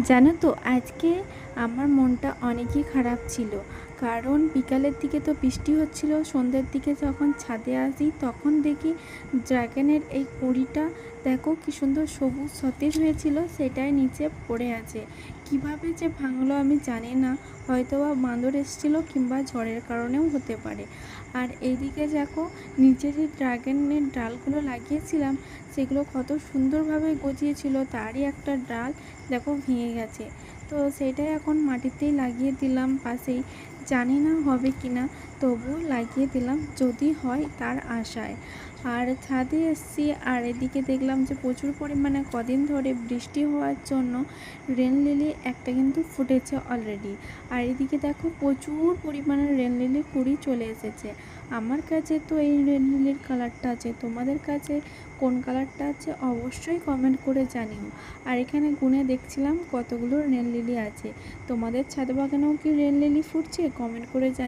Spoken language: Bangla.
জানো তো আজকে আমার মনটা অনেকই খারাপ ছিল। কারণ বিকালের দিকে তো বৃষ্টি হচ্ছিল, সন্ধ্যের দিকে যখন ছাদে আসি তখন দেখি ড্রাগনের এই কুঁড়িটা দেখো কি সুন্দর সবুজ সতেজ হয়েছিল, সেটাই নিচে পড়ে আছে। কিভাবে যে ভাঙলো আমি জানি না, হয়তো বা বাঁদর এসেছিল কিংবা ঝড়ের কারণেও হতে পারে। আর এইদিকে দেখো নিচে যে ড্রাগনের ডালগুলো লাগিয়েছিলাম সেগুলো কত সুন্দরভাবে গজিয়েছিল, তারই একটা ডাল দেখো ভেঙে গেছে। তো সেটাই এখন মাটিতেই লাগিয়ে দিলাম পাশেই, জানি না হবে কি না, তবুও লাগিয়ে দিলাম যদি হয় তার আশায়। আর ছাদে এসছি, আর এদিকে দেখলাম যে প্রচুর পরিমাণে কদিন ধরে বৃষ্টি হওয়ার জন্য রেন লিলি একটা কিন্তু ফুটেছে অলরেডি। আর এদিকে দেখো প্রচুর পরিমাণে রেন লিলি কুড়ি চলে এসেছে। আমার কাছে তো এই রেন লিলির কালারটা আছে, তোমাদের কাছে কোন কালারটা আছে অবশ্যই কমেন্ট করে জানিও। আর এখানে গুনে দেখছিলাম কতগুলো রেন লিলি আছে। তোমাদের ছাদ বাগানেও কি রেন লিলি ফুটছে? কমেন্ট করে